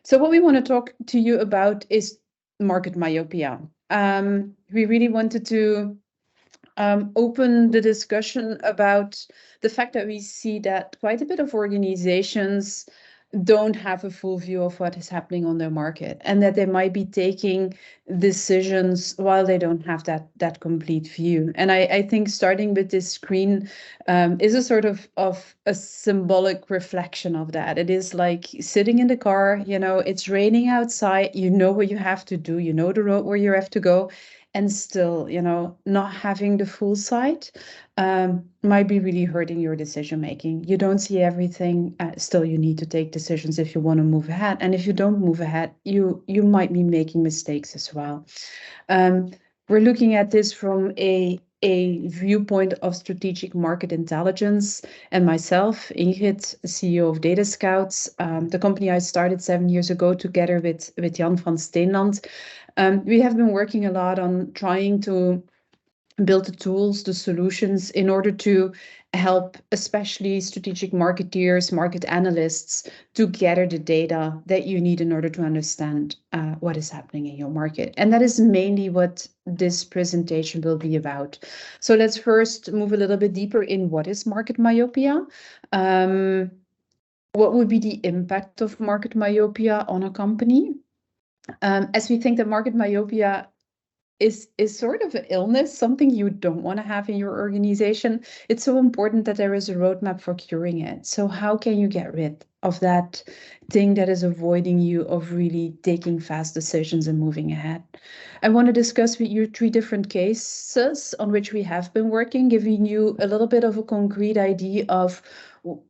So what we want to talk to you about is market myopia. We really wanted to open the discussion about the fact that we see that quite a bit of organizations don't have a full view of what is happening on their market, and that they might be taking decisions while they don't have that complete view. And I think starting with this screen is a sort of a symbolic reflection of that. It is like sitting in the car, it's raining outside, you know what you have to do, you know the road where you have to go, and still, not having the full sight might be really hurting your decision making. You don't see everything. Still, you need to take decisions if you want to move ahead. And if you don't move ahead, you might be making mistakes as well. We're looking at this from a viewpoint of strategic market intelligence, and myself, Ingrid, CEO of DataScouts, the company I started 7 years ago together with Jan van Steenland. We have been working a lot on trying to build the tools, the solutions in order to help especially strategic marketeers, market analysts to gather the data that you need in order to understand what is happening in your market. And that is mainly what this presentation will be about. So let's first move a little bit deeper in what is market myopia. What would be the impact of market myopia on a company? As we think that market myopia is sort of an illness, something you don't want to have in your organization, it's so important that there is a roadmap for curing it. So how can you get rid of that thing that is avoiding you of really taking fast decisions and moving ahead? I want to discuss with you 3 different cases on which we have been working, giving you a little bit of a concrete idea of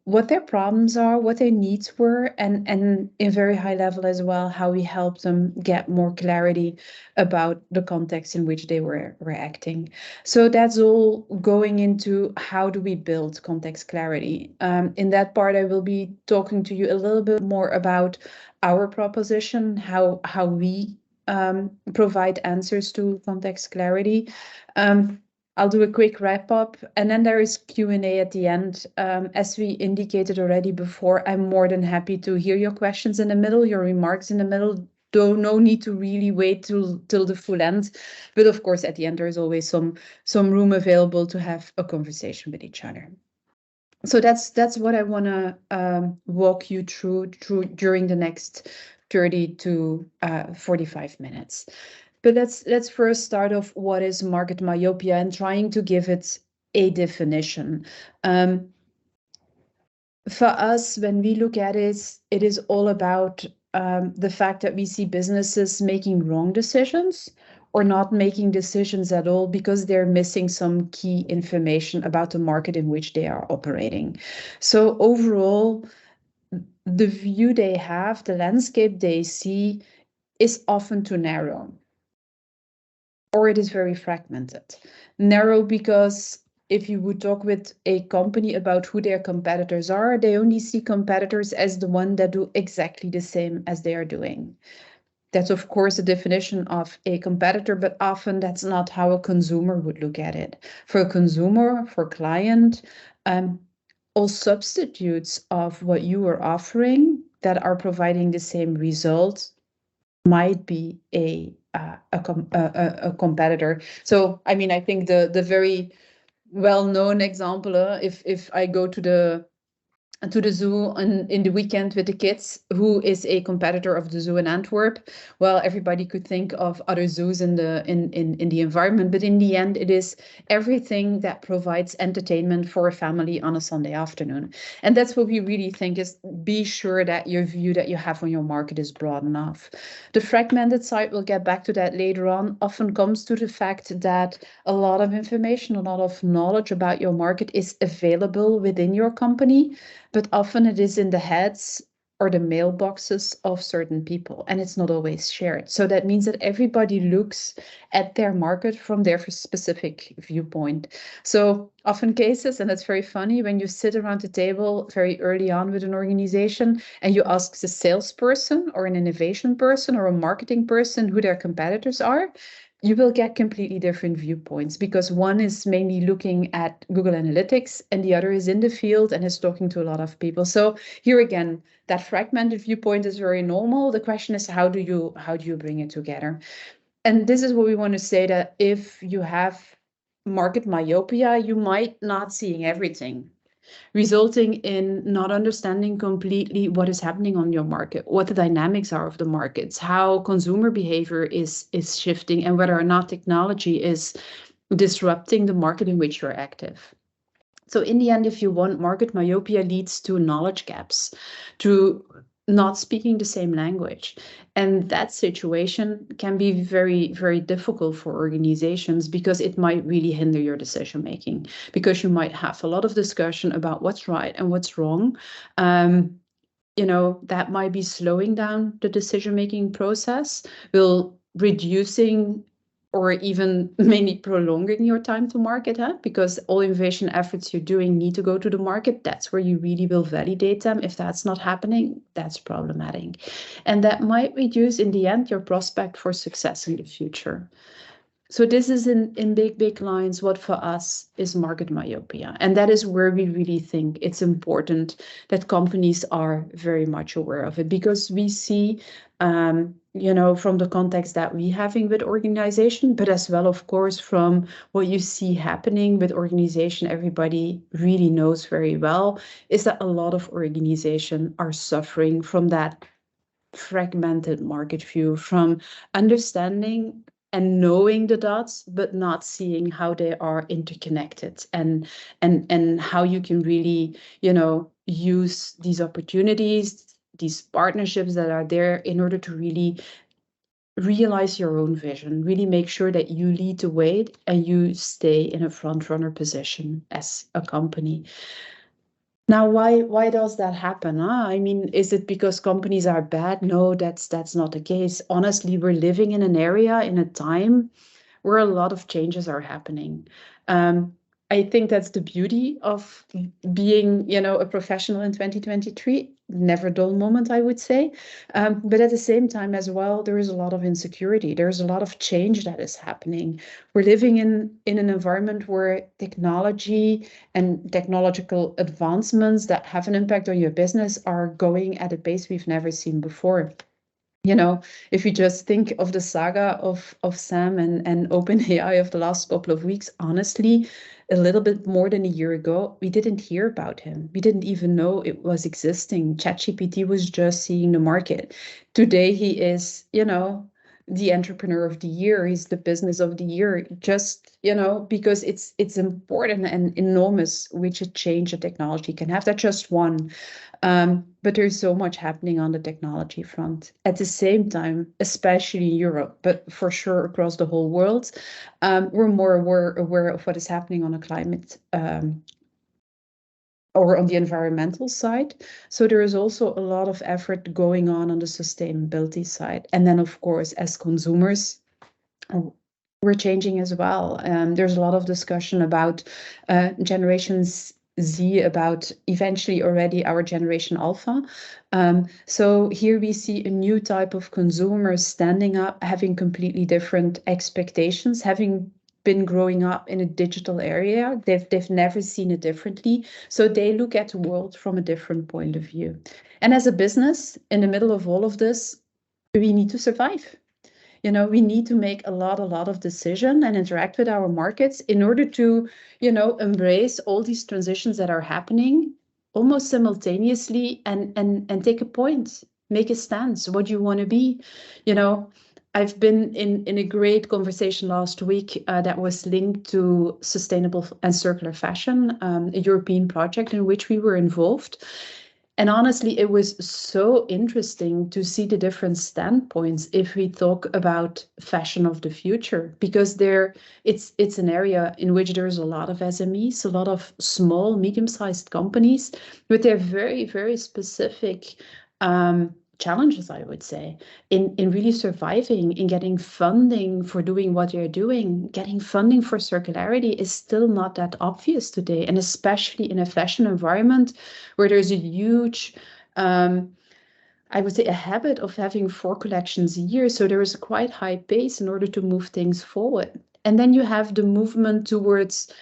what their problems are, what their needs were, and in very high level as well, how we help them get more clarity about the context in which they were acting. So that's all going into how do we build context clarity. In that part, I will be talking to you a little bit more about our proposition, how we provide answers to context clarity. I'll do a quick wrap up, and then there is Q&A at the end. As we indicated already before, I'm more than happy to hear your questions in the middle, your remarks in the middle. No need to really wait till the full end, but of course at the end there is always some room available to have a conversation with each other. So that's what I want to walk you through during the next 30 to 45 minutes. But let's first start off what is market myopia and trying to give it a definition. For us, when we look at it, it is all about the fact that we see businesses making wrong decisions or not making decisions at all because they're missing some key information about the market in which they are operating. So overall, the view they have, the landscape they see, is often too narrow, or it is very fragmented. Narrow because if you would talk with a company about who their competitors are, they only see competitors as the one that do exactly the same as they are doing. That's of course a definition of a competitor, but often that's not how a consumer would look at it. For a consumer, for a client, all substitutes of what you are offering that are providing the same result might be a competitor. So, I mean, I think the very well-known example, if I go to the zoo in the weekend with the kids, who is a competitor of the zoo in Antwerp? Well, everybody could think of other zoos in the environment, but in the end, it is everything that provides entertainment for a family on a Sunday afternoon. And that's what we really think is, be sure that your view that you have on your market is broad enough. The fragmented side, we'll get back to that later on, often comes to the fact that a lot of information, a lot of knowledge about your market is available within your company, but often it is in the heads or the mailboxes of certain people, and it's not always shared. So that means that everybody looks at their market from their specific viewpoint. So often cases, and that's very funny, when you sit around the table very early on with an organization and you ask the salesperson or an innovation person or a marketing person who their competitors are, you will get completely different viewpoints, because one is mainly looking at Google Analytics and the other is in the field and is talking to a lot of people. So here again, that fragmented viewpoint is very normal. The question is, how do you bring it together? And this is what we want to say, that if you have market myopia, you might not seeing everything, resulting in not understanding completely what is happening on your market, what the dynamics are of the markets, how consumer behavior is shifting, and whether or not technology is disrupting the market in which you're active. So in the end, if you want, market myopia leads to knowledge gaps, to not speaking the same language. And that situation can be very, very difficult for organizations, because it might really hinder your decision making, because you might have a lot of discussion about what's right and what's wrong. That might be slowing down the decision making process, will reducing or even mainly prolonging your time to market, because all innovation efforts you're doing need to go to the market. That's where you really will validate them. If that's not happening, that's problematic. And that might reduce, in the end, your prospect for success in the future. So this is in big lines what for us is market myopia. And that is where we really think it's important that companies are very much aware of it, because we see, from the context that we having with organization, but as well, of course, from what you see happening with organization, everybody really knows very well, is that a lot of organizations are suffering from that fragmented market view, from understanding and knowing the dots, but not seeing how they are interconnected, and how you can really, use these opportunities, these partnerships that are there, in order to really realize your own vision, really make sure that you lead the way and you stay in a front runner position as a company. Now, why does that happen? I mean, is it because companies are bad? No, that's not the case. Honestly, we're living in an area, in a time where a lot of changes are happening. I think that's the beauty of being, a professional in 2023. Never dull moment, I would say. But at the same time as well, there is a lot of insecurity. There's a lot of change that is happening. We're living in an environment where technology and technological advancements that have an impact on your business are going at a pace we've never seen before. If you just think of the saga of Sam and OpenAI of the last couple of weeks, honestly, a little bit more than a year ago, we didn't hear about him. We didn't even know it was existing. ChatGPT was just seeing the market. Today, he is, the entrepreneur of the year. He's the business of the year, just, because it's important and enormous which a change a technology can have. That's just one. But there's so much happening on the technology front. At the same time, especially in Europe, but for sure across the whole world, we're more aware of what is happening on a climate or on the environmental side. So there is also a lot of effort going on the sustainability side. And then, of course, as consumers, we're changing as well. There's a lot of discussion about generations Z, about eventually already our generation Alpha. So here we see a new type of consumer standing up, having completely different expectations, having been growing up in a digital area. They've never seen it differently. So they look at the world from a different point of view. And as a business, in the middle of all of this, we need to survive. We need to make a lot of decision and interact with our markets in order to, embrace all these transitions that are happening almost simultaneously and take a point, make a stance. What do you want to be? I've been in a great conversation last week that was linked to sustainable and circular fashion, a European project in which we were involved. And honestly, it was so interesting to see the different standpoints if we talk about fashion of the future, because it's an area in which there's a lot of SMEs, a lot of small, medium-sized companies with their very, very specific challenges, I would say, in really surviving, in getting funding for doing what they're doing. Getting funding for circularity is still not that obvious today, and especially in a fashion environment where there's a huge I would say, a habit of having 4 collections a year. So there is a quite high pace in order to move things forward. And then you have the movement towards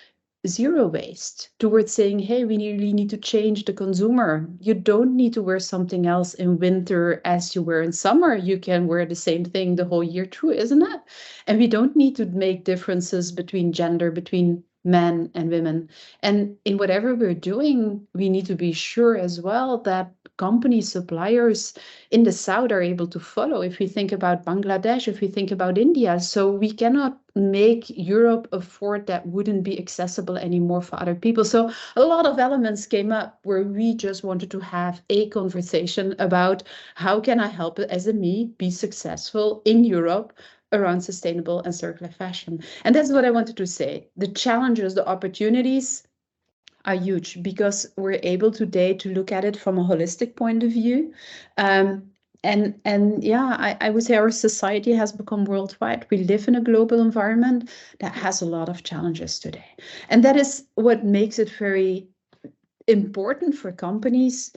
zero waste, towards saying, hey, we really need to change the consumer. You don't need to wear something else in winter as you wear in summer. You can wear the same thing the whole year through, isn't it? And we don't need to make differences between gender, between men and women. And in whatever we're doing, we need to be sure as well that companies, suppliers in the South are able to follow. If we think about Bangladesh, if we think about India, so we cannot make Europe afford that wouldn't be accessible anymore for other people. So a lot of elements came up where we just wanted to have a conversation about how can I help an SME be successful in Europe around sustainable and circular fashion. And that's what I wanted to say. The challenges, the opportunities are huge because we're able today to look at it from a holistic point of view. And yeah, I would say our society has become worldwide. We live in a global environment that has a lot of challenges today. And that is what makes it very important for companies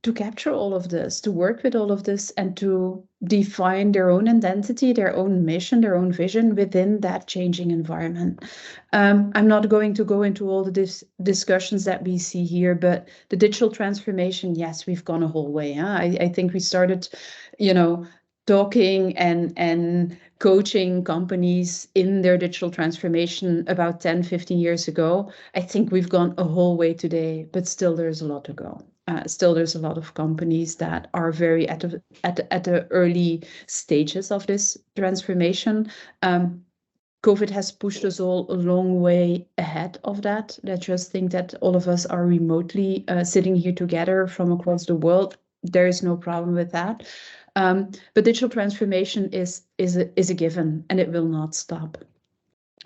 to capture all of this, to work with all of this, and to define their own identity, their own mission, their own vision within that changing environment. I'm not going to go into all the discussions that we see here, but the digital transformation, yes, we've gone a whole way. Huh? I think we started, talking and coaching companies in their digital transformation about 10, 15 years ago. I think we've gone a whole way today, but still there's a lot to go. Still, there's a lot of companies that are very at the early stages of this transformation. COVID has pushed us all a long way ahead of that. I just think that all of us are remotely sitting here together from across the world. There is no problem with that. But digital transformation is a given, and it will not stop.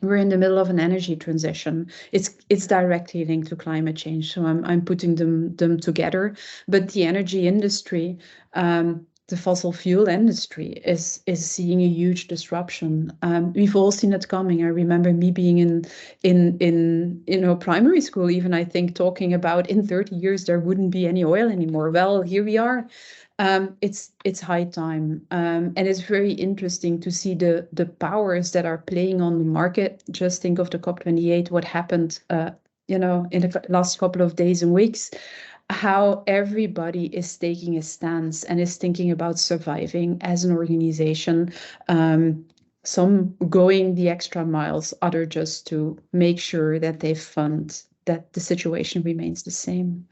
We're in the middle of an energy transition. It's directly linked to climate change, so I'm putting them together. But the energy industry, the fossil fuel industry, is seeing a huge disruption. We've all seen it coming. I remember me being in primary school, even I think talking about in 30 years there wouldn't be any oil anymore. Well, here we are. It's high time, and it's very interesting to see the powers that are playing on the market. Just think of the COP28, what happened, in the last couple of days and weeks, how everybody is taking a stance and is thinking about surviving as an organization. Some going the extra miles, other just to make sure that they fund that the situation remains the same.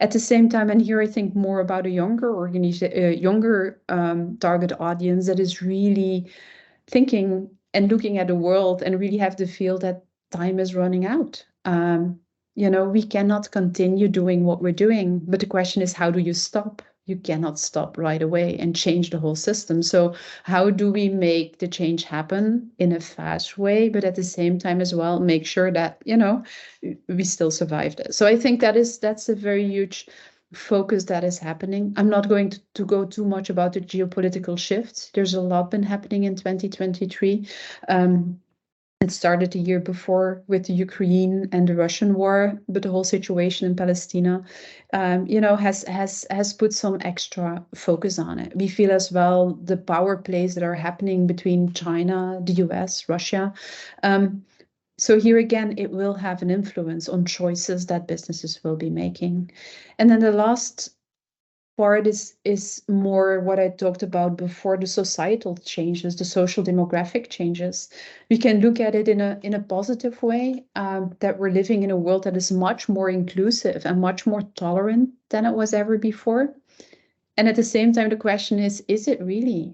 At the same time, and here I think more about a younger target audience that is really thinking and looking at the world and really have the feel that time is running out. We cannot continue doing what we're doing, but the question is, how do you stop? You cannot stop right away and change the whole system. So how do we make the change happen in a fast way, but at the same time as well, make sure that, we still survive this. So I think that's a very huge focus that is happening. I'm not going to go too much about the geopolitical shifts. There's a lot been happening in 2023. It started the year before with the Ukraine and the Russian war, but the whole situation in Palestine, has put some extra focus on it. We feel as well the power plays that are happening between China, the US, Russia. So here again, it will have an influence on choices that businesses will be making. And then the last part is more what I talked about before, the societal changes, the social demographic changes. We can look at it in a positive way, that we're living in a world that is much more inclusive and much more tolerant than it was ever before. And at the same time, the question is it really?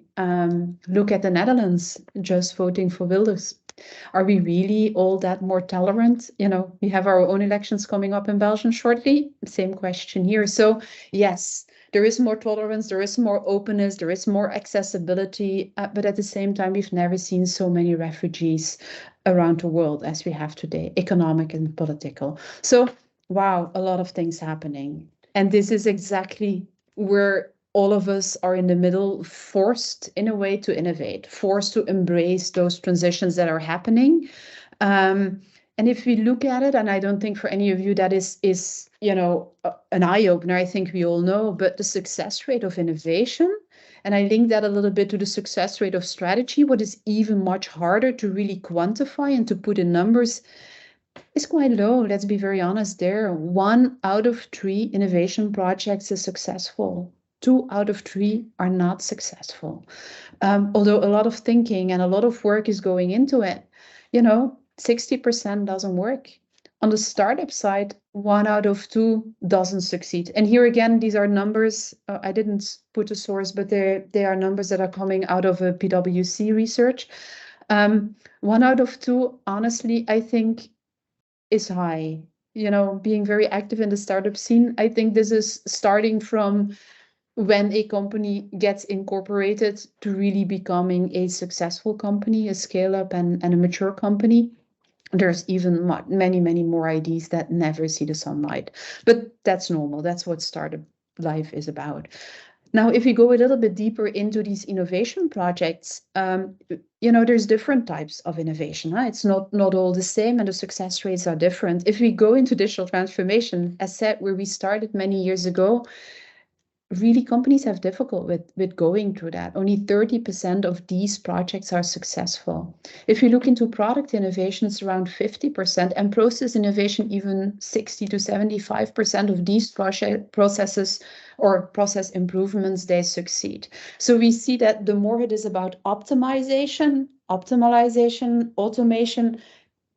Look at the Netherlands just voting for Wilders. Are we really all that more tolerant? We have our own elections coming up in Belgium shortly. Same question here. So yes, there is more tolerance, there is more openness, there is more accessibility, but at the same time, we've never seen so many refugees around the world as we have today, economic and political. So, wow, a lot of things happening. And this is exactly where all of us are in the middle, forced in a way to innovate, forced to embrace those transitions that are happening. And if we look at it, and I don't think for any of you that is an eye-opener, I think we all know, but the success rate of innovation, and I link that a little bit to the success rate of strategy, what is even much harder to really quantify and to put in numbers, is quite low. Let's be very honest there. 1 out of 3 innovation projects is successful. 2 out of 3 are not successful. Although a lot of thinking and a lot of work is going into it, 60% doesn't work. On the startup side, 1 out of 2 doesn't succeed. And here again, these are numbers. I didn't put a source, but they are numbers that are coming out of a PwC research. 1 out of 2, honestly, I think is high. Being very active in the startup scene, I think this is starting from when a company gets incorporated to really becoming a successful company, a scale-up and a mature company. There's even many, many more ideas that never see the sunlight. But that's normal. That's what startup life is about. Now, if we go a little bit deeper into these innovation projects, there's different types of innovation. Huh? It's not all the same, and the success rates are different. If we go into digital transformation, as said, where we started many years ago, really companies have difficult with going through that. Only 30% of these projects are successful. If you look into product innovation, it's around 50%, and process innovation, even 60 to 75% of these processes or process improvements, they succeed. So we see that the more it is about optimization, automation,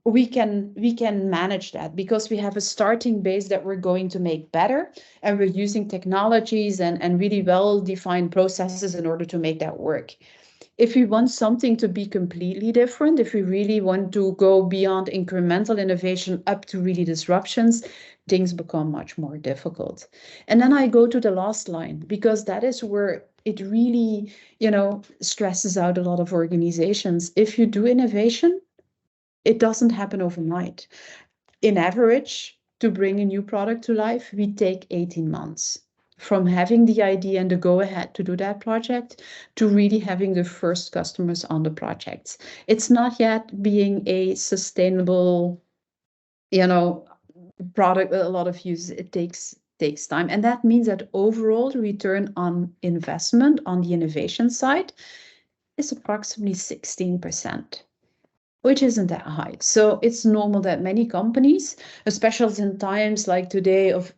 we can manage that because we have a starting base that we're going to make better, and we're using technologies and really well-defined processes in order to make that work. If we want something to be completely different, if we really want to go beyond incremental innovation up to really disruptions, things become much more difficult. And then I go to the last line, because that is where it really, stresses out a lot of organizations. If you do innovation, it doesn't happen overnight. In average, to bring a new product to life, we take 18 months from having the idea and the go-ahead to do that project to really having the first customers on the projects. It's not yet being a sustainable, product with a lot of use. It takes time. And that means that overall return on investment on the innovation side is approximately 16%. Which isn't that high. So it's normal that many companies, especially in times like today of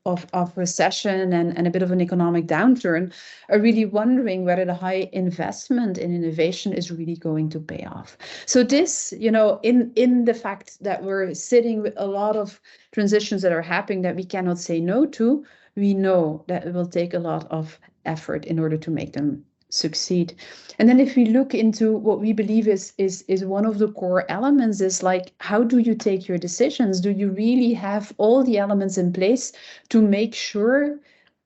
recession and a bit of an economic downturn, are really wondering whether the high investment in innovation is really going to pay off. So this, in the fact that we're sitting with a lot of transitions that are happening that we cannot say no to, we know that it will take a lot of effort in order to make them succeed. And then if we look into what we believe is one of the core elements, is like, how do you take your decisions? Do you really have all the elements in place to make sure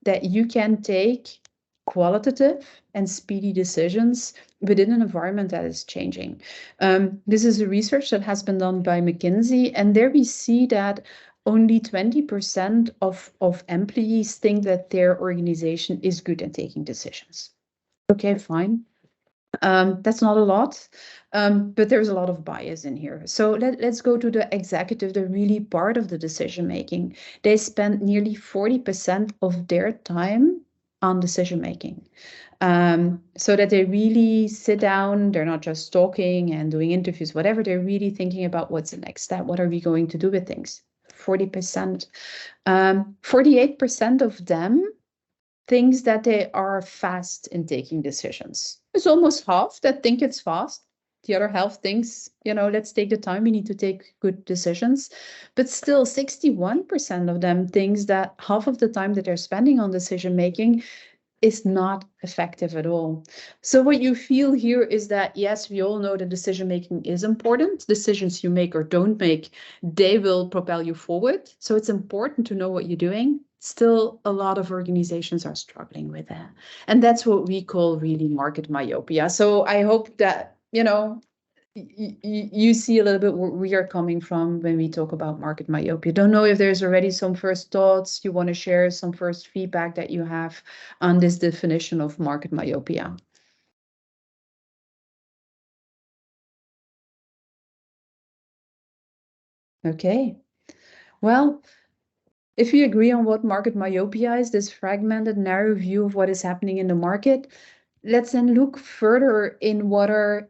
that you can take qualitative and speedy decisions within an environment that is changing? This is a research that has been done by McKinsey, and there we see that only 20% of employees think that their organization is good at taking decisions. Okay, fine. That's not a lot, but there's a lot of bias in here. So let's go to the executive, the really part of the decision making. They spend nearly 40% of their time on decision making, so that they really sit down. They're not just talking and doing interviews, whatever. They're really thinking about what's the next step. What are we going to do with things? 40%. 48% of them thinks that they are fast in taking decisions. It's almost half that think it's fast. The other half thinks, let's take the time. We need to take good decisions. But still, 61% of them thinks that half of the time that they're spending on decision making is not effective at all. So what you feel here is that, yes, we all know that decision making is important. Decisions you make or don't make, they will propel you forward. So it's important to know what you're doing. Still, a lot of organizations are struggling with that. And that's what we call really market myopia. So I hope that, you see a little bit where we are coming from when we talk about market myopia. Don't know if there's already some first thoughts you want to share, some first feedback that you have on this definition of market myopia. Okay. Well, if you agree on what market myopia is, this fragmented, narrow view of what is happening in the market, let's then look further in what are,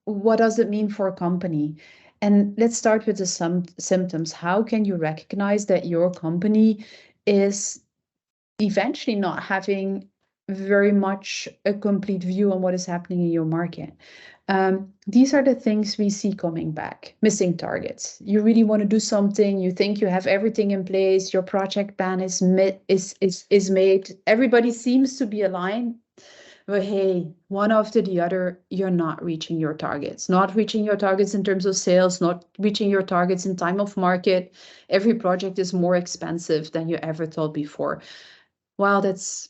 what does it mean for a company? And let's start with the symptoms. How can you recognize that your company is eventually not having very much a complete view on what is happening in your market? These are the things we see coming back. Missing targets. You really want to do something. You think you have everything in place. Your project plan is made. Everybody seems to be aligned. But hey, one after the other, you're not reaching your targets. Not reaching your targets in terms of sales. Not reaching your targets in time of market. Every project is more expensive than you ever thought before. Well, that's,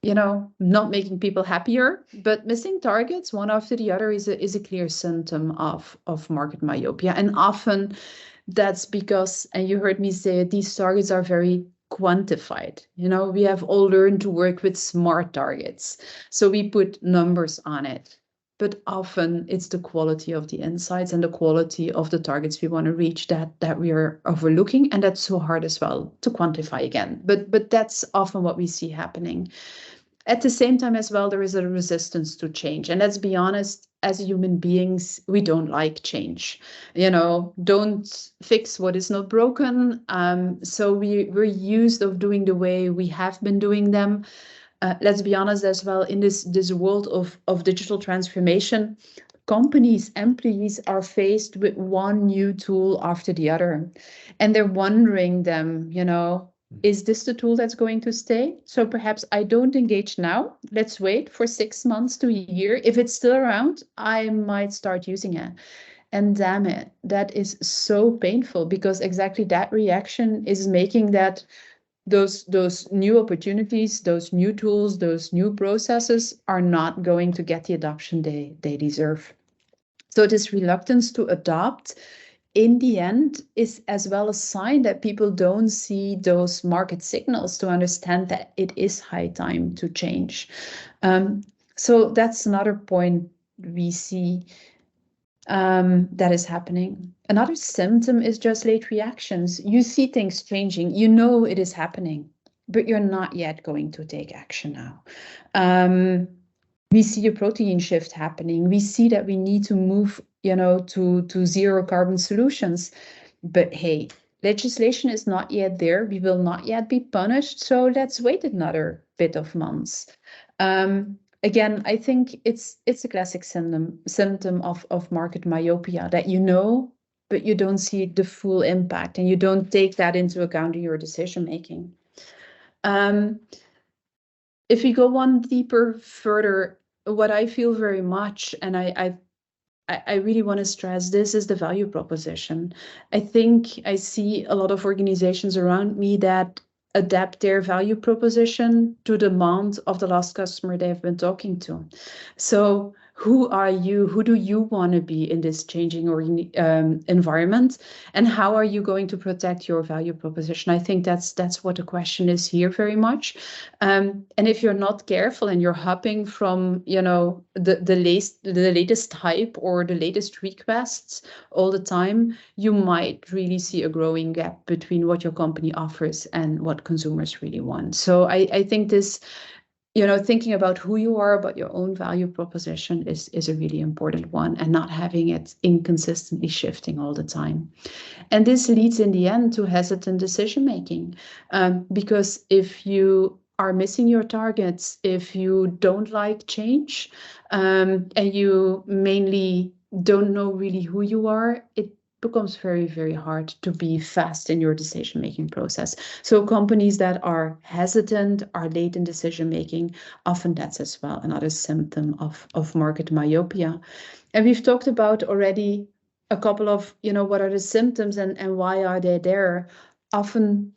not making people happier, but missing targets one after the other is a clear symptom of market myopia. And often that's because, and you heard me say it, these targets are very quantified. We have all learned to work with SMART targets. So we put numbers on it. But often it's the quality of the insights and the quality of the targets we want to reach that we are overlooking. And that's so hard as well to quantify again. But that's often what we see happening. At the same time as well, there is a resistance to change. And let's be honest, as human beings, we don't like change. Don't fix what is not broken. So we're used of doing the way we have been doing them. Let's be honest as well, in this world of digital transformation, companies, employees are faced with one new tool after the other. And they're wondering them, is this the tool that's going to stay? So perhaps I don't engage now. Let's wait for 6 months to a year. If it's still around, I might start using it. And damn it, that is so painful, because exactly that reaction is making that those new opportunities, those new tools, those new processes are not going to get the adoption they deserve. So this reluctance to adopt in the end is as well a sign that people don't see those market signals to understand that it is high time to change. So that's another point we see that is happening. Another symptom is just late reactions. You see things changing, it is happening, but you're not yet going to take action now. We see a protein shift happening. We see that we need to move, to zero carbon solutions. But hey, legislation is not yet there. We will not yet be punished. So let's wait another bit of months. Again, I think it's a classic symptom of market myopia, that but you don't see the full impact, and you don't take that into account in your decision making. If we go one deeper further, what I feel very much, and I really want to stress this, is the value proposition. I think I see a lot of organizations around me that adapt their value proposition to the demand of the last customer they've been talking to. So who are you? Who do you want to be in this changing environment? And how are you going to protect your value proposition? I think that's what the question is here very much. And if you're not careful and you're hopping from, the latest hype or the latest requests all the time, you might really see a growing gap between what your company offers and what consumers really want. So I think this, thinking about who you are, about your own value proposition is a really important one, and not having it inconsistently shifting all the time. And this leads in the end to hesitant decision making, because if you are missing your targets, if you don't like change, and you mainly don't know really who you are, it becomes very, very hard to be fast in your decision-making process. So companies that are hesitant, are late in decision-making, often that's as well another symptom of market myopia. And we've talked about already a couple of, what are the symptoms and why are they there? Often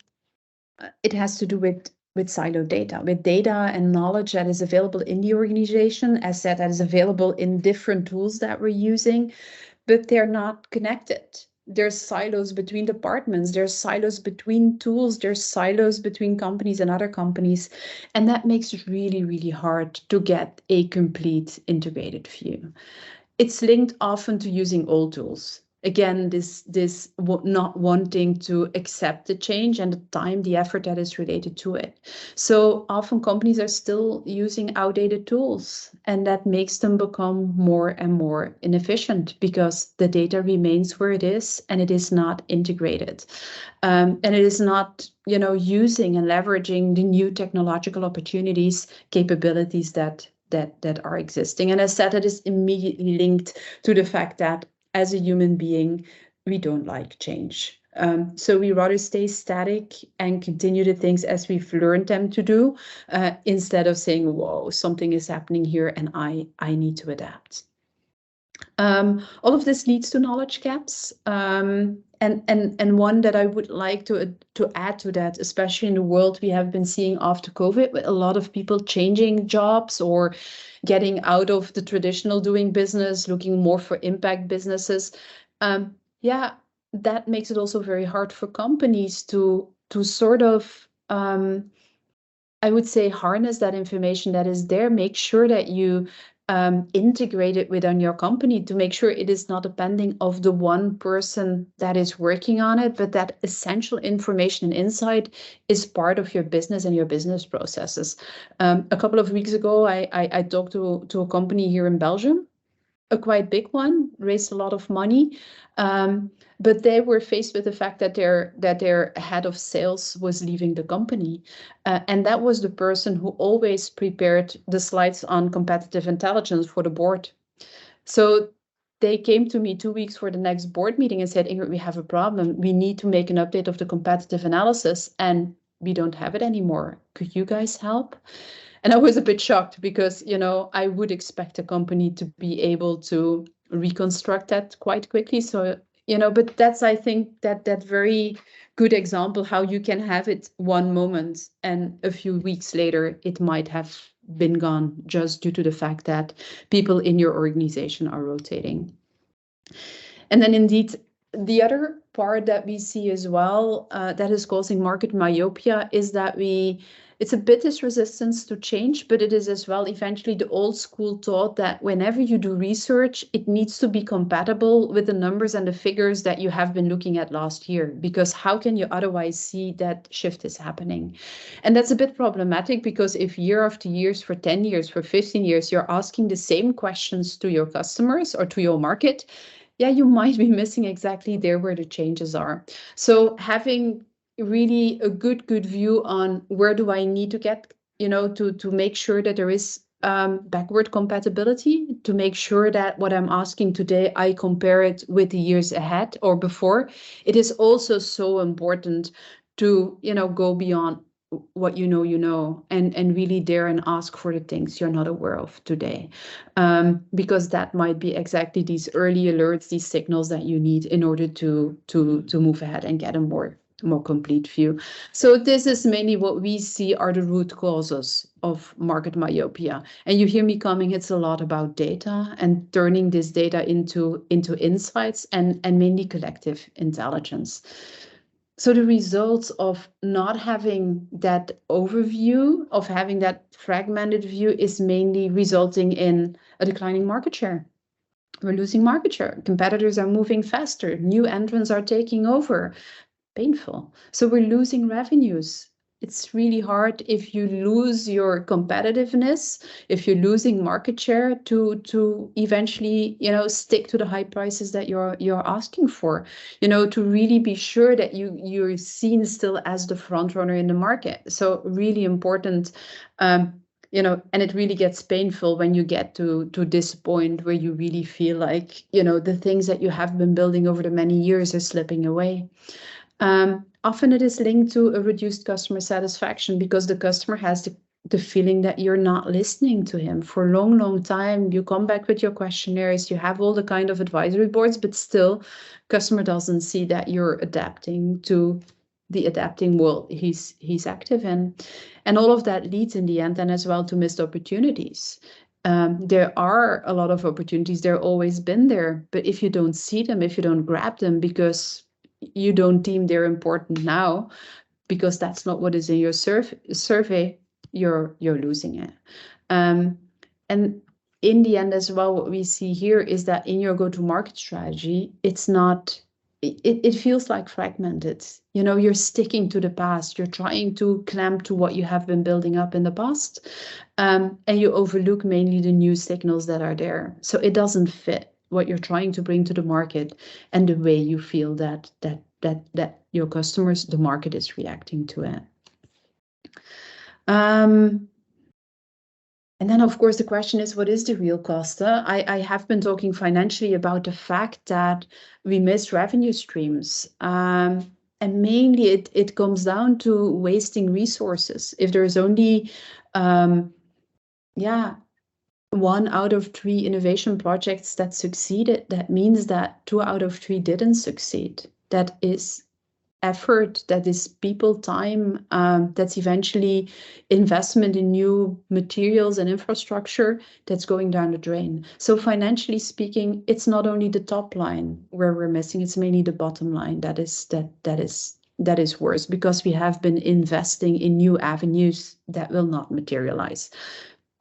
it has to do with siloed data, with data and knowledge that is available in the organization, as said, that is available in different tools that we're using, but they're not connected. There's silos between departments, there's silos between tools, there's silos between companies and other companies. And that makes it really, really hard to get a complete integrated view. It's linked often to using old tools. again, this not wanting to accept the change and the time, the effort that is related to it. So often companies are still using outdated tools, and that makes them become more and more inefficient because the data remains where it is and it is not integrated. And it is not, using and leveraging the new technological opportunities, capabilities that are existing. And as said, it is immediately linked to the fact that as a human being, we don't like change. So we rather stay static and continue the things as we've learned them to do, instead of saying, whoa, something is happening here and I need to adapt. All of this leads to knowledge gaps. And one that I would like to add to that, especially in the world we have been seeing after COVID, with a lot of people changing jobs or getting out of the traditional doing business, looking more for impact businesses. That makes it also very hard for companies to sort of, I would say, harness that information that is there, make sure that you integrate it within your company to make sure it is not depending of the one person that is working on it, but that essential information and insight is part of your business and your business processes. A couple of weeks ago, I talked to a company here in Belgium, a quite big one, raised a lot of money. But they were faced with the fact that their head of sales was leaving the company. And that was the person who always prepared the slides on competitive intelligence for the board. So they came to me 2 weeks for the next board meeting and said, Ingrid, we have a problem. We need to make an update of the competitive analysis and we don't have it anymore. Could you guys help? And I was a bit shocked because, I would expect a company to be able to reconstruct that quite quickly. So, but that's, I think, that very good example how you can have it one moment and a few weeks later, it might have been gone just due to the fact that people in your organization are rotating. And then indeed, the other part that we see as well that is causing market myopia is that it's a bit this resistance to change, but it is as well eventually the old school thought that whenever you do research, it needs to be compatible with the numbers and the figures that you have been looking at last year, because how can you otherwise see that shift is happening? And that's a bit problematic because if year after year, for 10 years, for 15 years, you're asking the same questions to your customers or to your market, you might be missing exactly there where the changes are. So having really a good view on where do I need to get, to make sure that there is backward compatibility, to make sure that what I'm asking today, I compare it with the years ahead or before. It is also so important to, go beyond what and really dare and ask for the things you're not aware of today, because that might be exactly these early alerts, these signals that you need in order to move ahead and get a more complete view. So this is mainly what we see are the root causes of market myopia. And you hear me coming, it's a lot about data and turning this data into insights and mainly collective intelligence. So the results of not having that overview, of having that fragmented view, is mainly resulting in a declining market share. We're losing market share. Competitors are moving faster. New entrants are taking over. Painful. So we're losing revenues. It's really hard if you lose your competitiveness, if you're losing market share, to eventually, stick to the high prices that you're asking for, to really be sure that you're seen still as the front runner in the market. So really important, and it really gets painful when you get to this point where you really feel like, the things that you have been building over the many years are slipping away. Often it is linked to a reduced customer satisfaction because the customer has the feeling that you're not listening to him for a long time. You come back with your questionnaires, you have all the kind of advisory boards, but still customer doesn't see that you're adapting to the adapting world he's active in. And all of that leads in the end then as well to missed opportunities. There are a lot of opportunities, they're always been there, but if you don't see them, if you don't grab them because you don't deem they're important now, because that's not what is in your survey, you're losing it. And in the end as well, what we see here is that in your go-to-market strategy, it feels like fragmented. You know, you're sticking to the past. You're trying to clamp to what you have been building up in the past, and you overlook mainly the new signals that are there. So it doesn't fit what you're trying to bring to the market and the way you feel that your customers, the market, is reacting to it. And then, of course, the question is, what is the real cost? I have been talking financially about the fact that we miss revenue streams. And mainly it comes down to wasting resources. If there's only, 1 out of 3 innovation projects that succeeded, that means that 2 out of 3 didn't succeed. That is effort, that is people time, that's eventually investment in new materials and infrastructure that's going down the drain. So financially speaking, it's not only the top line where we're missing, it's mainly the bottom line that is worse, because we have been investing in new avenues that will not materialize.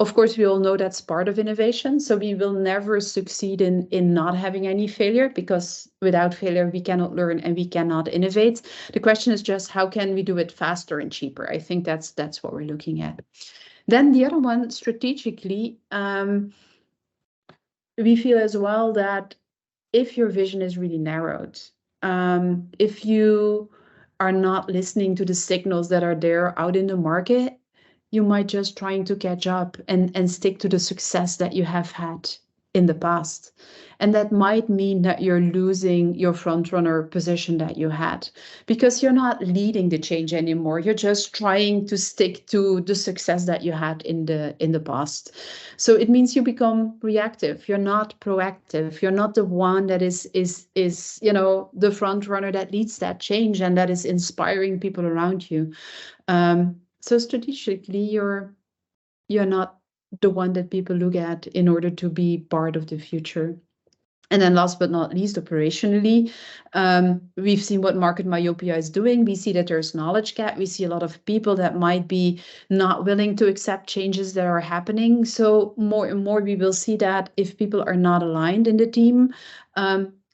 Of course, we all know that's part of innovation. So we will never succeed in not having any failure, because without failure, we cannot learn and we cannot innovate. The question is just, how can we do it faster and cheaper? I think that's what we're looking at. Then the other one, strategically, we feel as well that if your vision is really narrowed, if you are not listening to the signals that are there out in the market, you might just trying to catch up and stick to the success that you have had in the past. And that might mean that you're losing your front runner position that you had, because you're not leading the change anymore. You're just trying to stick to the success that you had in the past. So it means you become reactive. You're not proactive. You're not the one that is the front runner that leads that change and that is inspiring people around you. So strategically, you're not the one that people look at in order to be part of the future. And then last but not least, operationally, we've seen what Market Myopia is doing. We see that there's knowledge gap. We see a lot of people that might be not willing to accept changes that are happening. So more and more we will see that if people are not aligned in the team,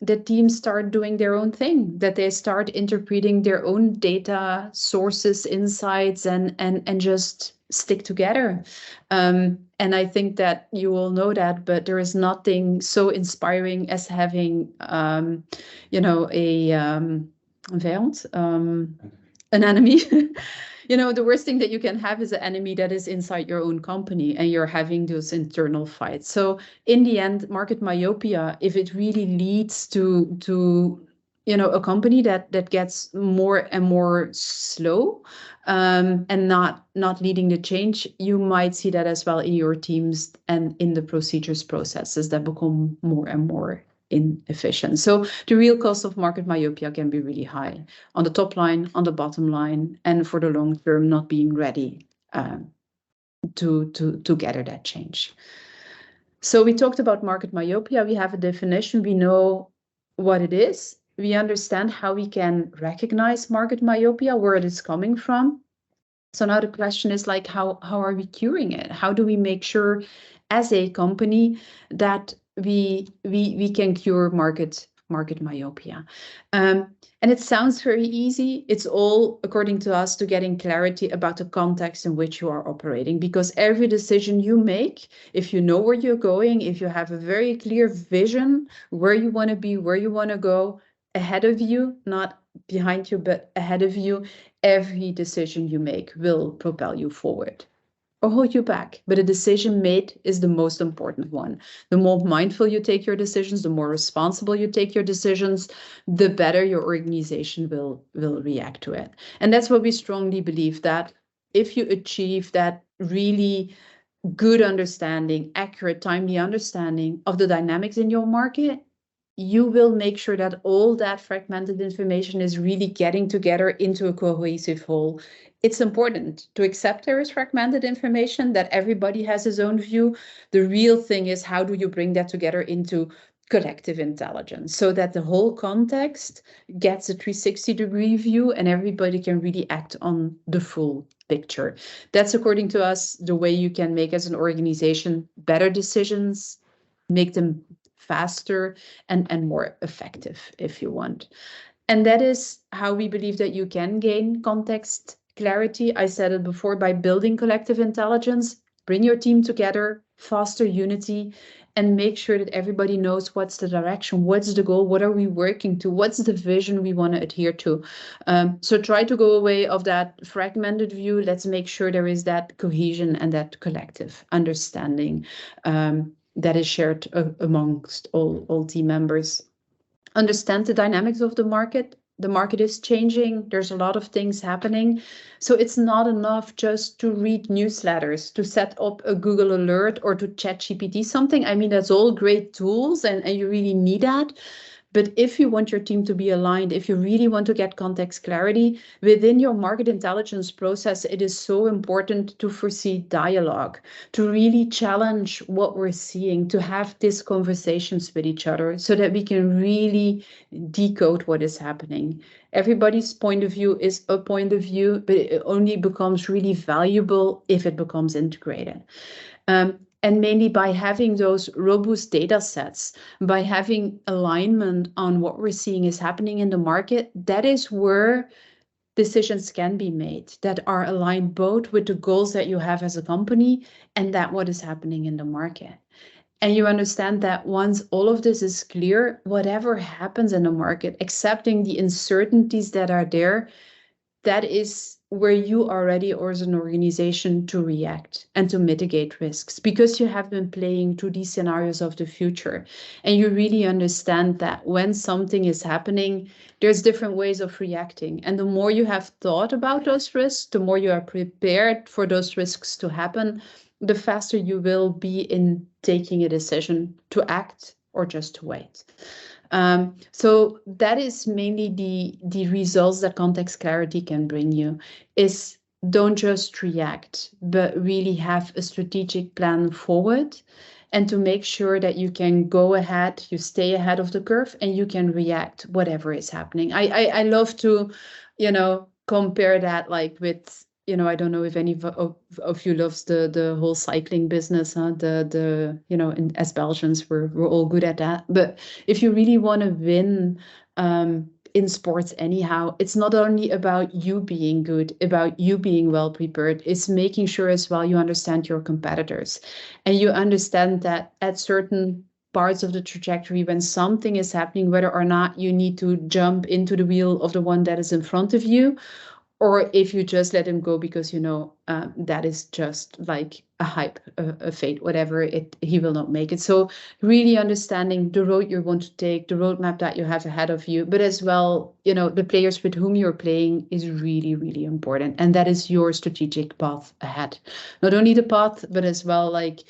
the teams start doing their own thing, that they start interpreting their own data sources, insights, and just stick together. And I think that you all know that, but there is nothing so inspiring as having, an enemy. The worst thing that you can have is an enemy that is inside your own company and you're having those internal fights. So in the end, Market Myopia, if it really leads to a company that gets more and more slow, and not leading the change, you might see that as well in your teams and in the processes that become more and more inefficient. So the real cost of Market Myopia can be really high on the top line, on the bottom line, and for the long term, not being ready to gather that change. So we talked about Market Myopia. We have a definition. We know what it is. We understand how we can recognize Market Myopia, where it is coming from. So now the question is like, how are we curing it? How do we make sure as a company that we can cure market myopia? And it sounds very easy. It's all, according to us, to getting clarity about the context in which you are operating. Because every decision you make, if you know where you're going, if you have a very clear vision, where you want to be, where you want to go, ahead of you, not behind you, but ahead of you, every decision you make will propel you forward or hold you back. But a decision made is the most important one. The more mindful you take your decisions, the more responsible you take your decisions, the better your organization will react to it. And that's what we strongly believe, that if you achieve that really good understanding, accurate, timely understanding of the dynamics in your market, you will make sure that all that fragmented information is really getting together into a cohesive whole. It's important to accept there is fragmented information, that everybody has his own view. The real thing is, how do you bring that together into collective intelligence so that the whole context gets a 360-degree view and everybody can really act on the full picture. That's, according to us, the way you can make as an organization better decisions, make them faster and more effective if you want. And that is how we believe that you can gain context clarity. I said it before, by building collective intelligence, bring your team together, foster unity, and make sure that everybody knows what's the direction, what's the goal, what are we working to, what's the vision we want to adhere to. So try to go away of that fragmented view. Let's make sure there is that cohesion and that collective understanding that is shared amongst all team members. Understand the dynamics of the market. The market is changing. There's a lot of things happening. So it's not enough just to read newsletters, to set up a Google alert or to ChatGPT something. I mean, that's all great tools and you really need that. But if you want your team to be aligned, if you really want to get context clarity within your market intelligence process, it is so important to foresee dialogue, to really challenge what we're seeing, to have these conversations with each other so that we can really decode what is happening. Everybody's point of view is a point of view, but it only becomes really valuable if it becomes integrated. And mainly by having those robust data sets, by having alignment on what we're seeing is happening in the market, that is where decisions can be made that are aligned both with the goals that you have as a company and that what is happening in the market. And you understand that once all of this is clear, whatever happens in the market, accepting the uncertainties that are there, that is where you are ready as an organization to react and to mitigate risks, because you have been playing to these scenarios of the future. And you really understand that when something is happening, there's different ways of reacting. And the more you have thought about those risks, the more you are prepared for those risks to happen, the faster you will be in taking a decision to act or just to wait. So that is mainly the results that context clarity can bring you, is don't just react, but really have a strategic plan forward and to make sure that you can go ahead, you stay ahead of the curve and you can react whatever is happening. I love to, compare that like with, I don't know if any of you loves the whole cycling business, huh? As Belgians, we're all good at that. But if you really want to win in sports anyhow, it's not only about you being good, about you being well prepared. It's making sure as well you understand your competitors and you understand that at certain parts of the trajectory, when something is happening, whether or not you need to jump into the wheel of the one that is in front of you, or if you just let him go because that is just like a hype, a fate, whatever, he will not make it. So really understanding the road you want to take, the roadmap that you have ahead of you, but as well, the players with whom you're playing is really, really important. And that is your strategic path ahead. Not only the path, but as well, like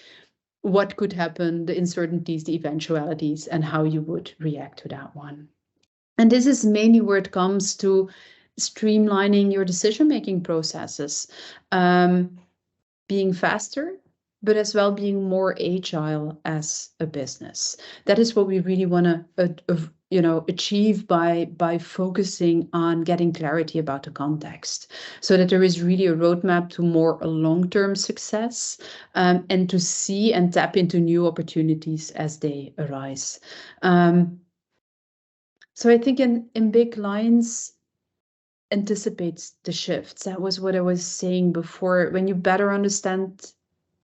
what could happen, the uncertainties, the eventualities, and how you would react to that one. And this is mainly where it comes to streamlining your decision-making processes, being faster, but as well being more agile as a business. That is what we really want to achieve by focusing on getting clarity about the context, so that there is really a roadmap to more a long-term success, and to see and tap into new opportunities as they arise. So I think in big lines, anticipates the shifts. That was what I was saying before. When you better understand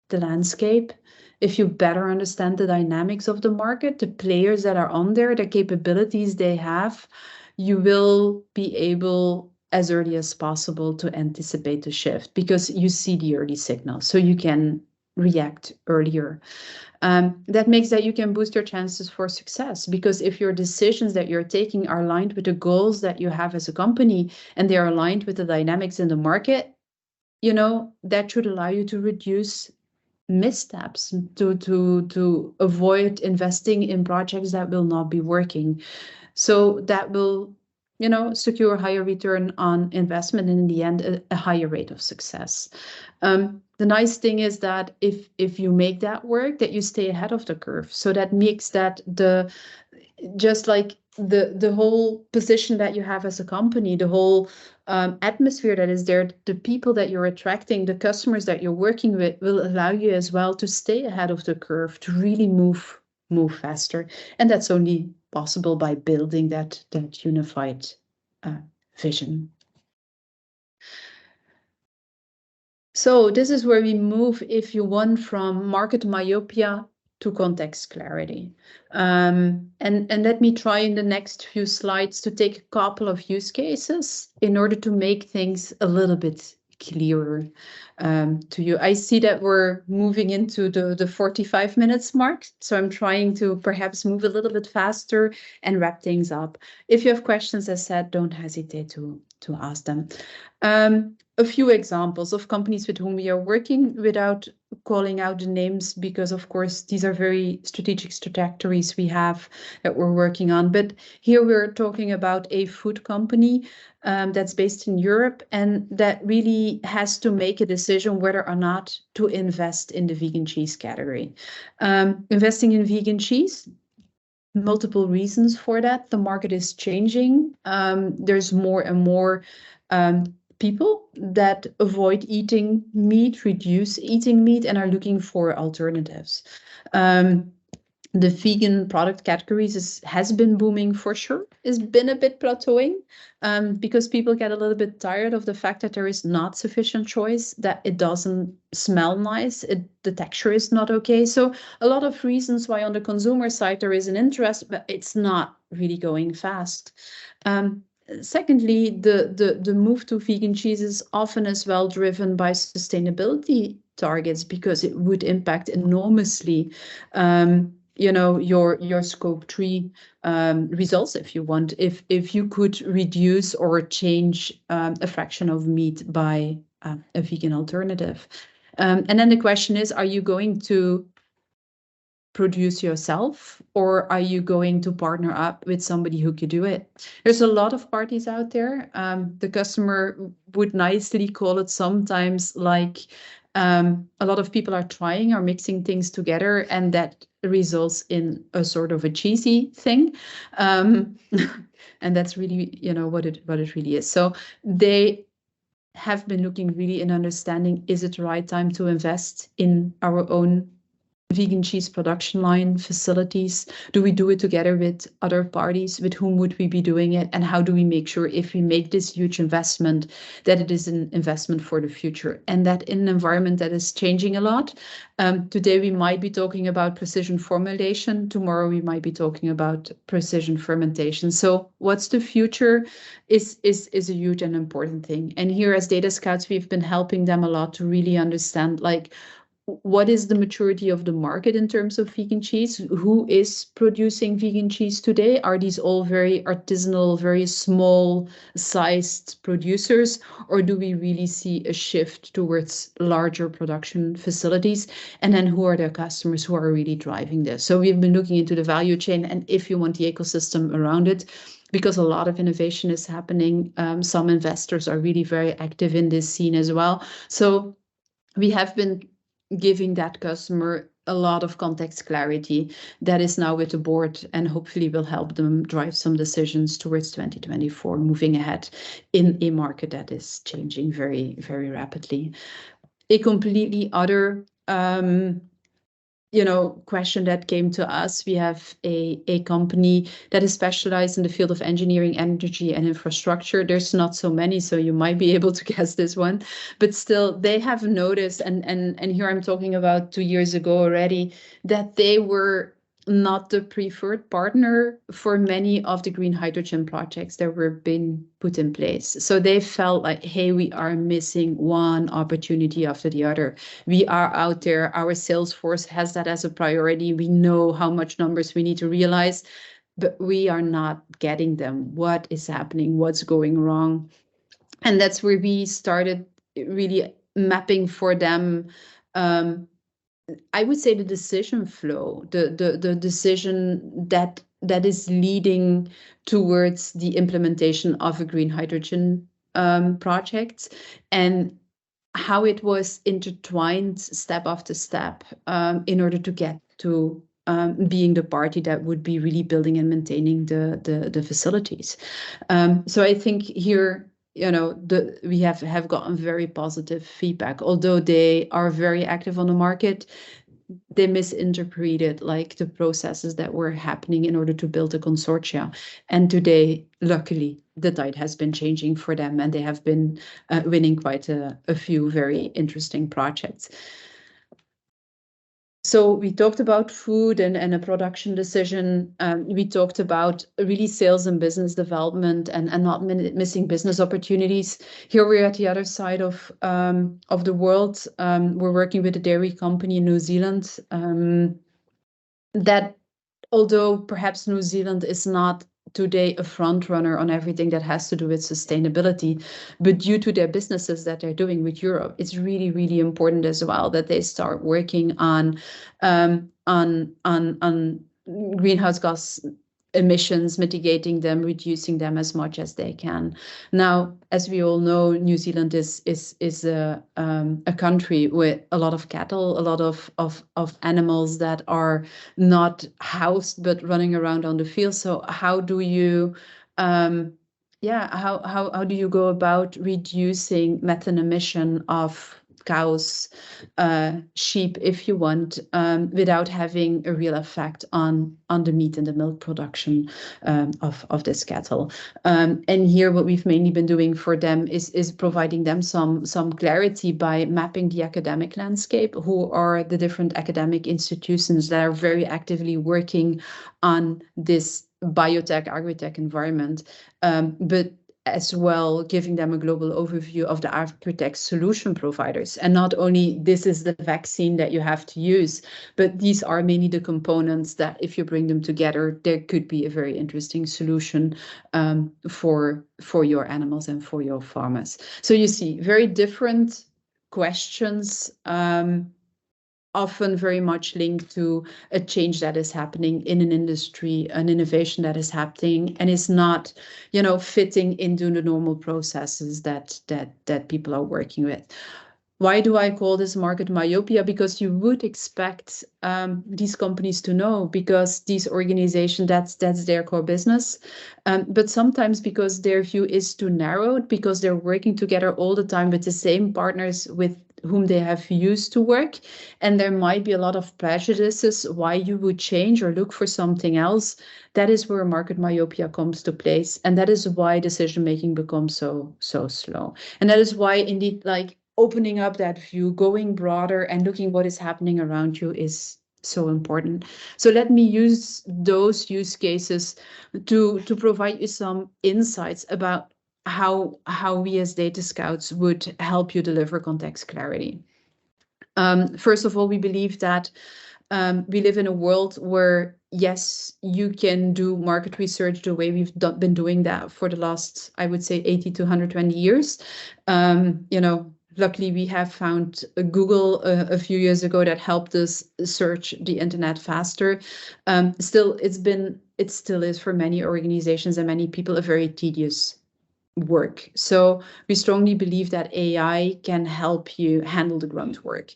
the landscape, if you better understand the dynamics of the market, the players that are on there, the capabilities they have, you will be able as early as possible to anticipate the shift because you see the early signals, so you can react earlier. That makes that you can boost your chances for success, because if your decisions that you're taking are aligned with the goals that you have as a company and they are aligned with the dynamics in the market, that should allow you to reduce missteps, to avoid investing in projects that will not be working. So that will secure higher return on investment and in the end a higher rate of success. The nice thing is that if you make that work, that you stay ahead of the curve. So that makes that just like the whole position that you have as a company, the whole atmosphere that is there, the people that you're attracting, the customers that you're working with will allow you as well to stay ahead of the curve, to really move faster. And that's only possible by building that unified vision. So this is where we move, if you want, from market myopia to context clarity. And let me try in the next few slides to take a couple of use cases in order to make things a little bit clearer to you. I see that we're moving into the 45 minutes mark, so I'm trying to perhaps move a little bit faster and wrap things up. If you have questions, as said, don't hesitate to ask them. A few examples of companies with whom we are working, without calling out the names, because of course these are very strategic trajectories we have that we're working on. But here we're talking about a food company that's based in Europe, and that really has to make a decision whether or not to invest in the vegan cheese category. Investing in vegan cheese, multiple reasons for that. The market is changing. There's more and more people that avoid eating meat, reduce eating meat, and are looking for alternatives. The vegan product categories has been booming for sure. It's been a bit plateauing because people get a little bit tired of the fact that there is not sufficient choice, that it doesn't smell nice, the texture is not okay. So a lot of reasons why on the consumer side there is an interest, but it's not really going fast. Secondly, the move to vegan cheese is often as well driven by sustainability targets, because it would impact enormously your scope 3 results, if you want, if you could reduce or change a fraction of meat by a vegan alternative. And then the question is, are you going to produce yourself, or are you going to partner up with somebody who could do it? There's a lot of parties out there. The customer would nicely call it sometimes like a lot of people are trying or mixing things together, and that results in a sort of a cheesy thing. And that's really, what it really is. So they have been looking really in understanding, is it the right time to invest in our own vegan cheese production line facilities? Do we do it together with other parties? With whom would we be doing it? And how do we make sure, if we make this huge investment, that it is an investment for the future, and that in an environment that is changing a lot? Today we might be talking about precision formulation. Tomorrow we might be talking about precision fermentation. So what's the future is a huge and important thing. And here as DataScouts, we've been helping them a lot to really understand, like, what is the maturity of the market in terms of vegan cheese? Who is producing vegan cheese today? Are these all very artisanal, very small sized producers? Or do we really see a shift towards larger production facilities? And then who are their customers who are really driving this? So we've been looking into the value chain, and if you want, the ecosystem around it, because a lot of innovation is happening. Some investors are really very active in this scene as well. So we have been giving that customer a lot of context clarity that is now with the board, and hopefully will help them drive some decisions towards 2024, moving ahead in a market that is changing very, very rapidly. A completely other question that came to us. We have a company that is specialized in the field of engineering, energy, and infrastructure. There's not so many, so you might be able to guess this one, but still they have noticed, and here I'm talking about 2 years ago already, that they were not the preferred partner for many of the green hydrogen projects that were being put in place. So they felt like, hey, we are missing one opportunity after the other. We are out there, our sales force has that as a priority. We know how much numbers we need to realize, but we are not getting them. What is happening? What's going wrong? And that's where we started really mapping for them, I would say, the decision flow, the decision that is leading towards the implementation of a green hydrogen project, and how it was intertwined step after step in order to get to being the party that would be really building and maintaining the facilities. So I think here, we have gotten very positive feedback. Although they are very active on the market, they misinterpreted like the processes that were happening in order to build a consortia. And today, luckily, the tide has been changing for them, and they have been winning quite a few very interesting projects. So we talked about food and a production decision. We talked about really sales and business development and not missing business opportunities. Here we're at the other side of the world. We're working with a dairy company in New Zealand that, although perhaps New Zealand is not today a front runner on everything that has to do with sustainability, but due to their businesses that they're doing with Europe, it's really, really important as well that they start working on greenhouse gas emissions, mitigating them, reducing them as much as they can. Now, as we all know, New Zealand is a country with a lot of cattle, a lot of animals that are not housed but running around on the field. So how do you how do you go about reducing methane emission of cows, sheep, if you want, without having a real effect on the meat and the milk production of this cattle. And here what we've mainly been doing for them is providing them some clarity by mapping the academic landscape, who are the different academic institutions that are very actively working on this biotech, agri-tech environment, but as well giving them a global overview of the agri-tech solution providers. And not only this is the vaccine that you have to use, but these are mainly the components that if you bring them together, there could be a very interesting solution for your animals and for your farmers. So you see very different questions, often very much linked to a change that is happening in an industry, an innovation that is happening and is not, fitting into the normal processes that people are working with. Why do I call this market myopia? Because you would expect these companies to know, because these organizations, that's their core business. But sometimes because their view is too narrowed, because they're working together all the time with the same partners with whom they have used to work, and there might be a lot of prejudices why you would change or look for something else. That is where market myopia comes to place, and that is why decision making becomes so slow. And that is why indeed, like, opening up that view, going broader and looking what is happening around you is so important. So let me use those use cases to provide you some insights about how we as DataScouts would help you deliver context clarity. First of all, we believe that we live in a world where, yes, you can do market research the way we've been doing that for the last, I would say, 80 to 120 years. Luckily, we have found Google a few years ago that helped us search the internet faster. Still, it still is for many organizations and many people a very tedious work. So we strongly believe that AI can help you handle the grunt work,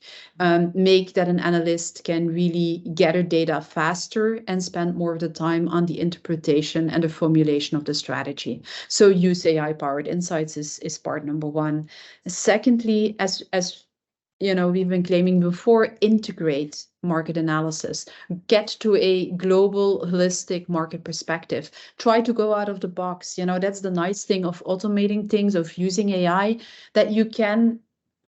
make that an analyst can really gather data faster and spend more of the time on the interpretation and the formulation of the strategy. So use AI-powered insights is part number one. Secondly, as we've been claiming before, integrate market analysis, get to a global, holistic market perspective, try to go out of the box. That's the nice thing of automating things, of using AI, that you can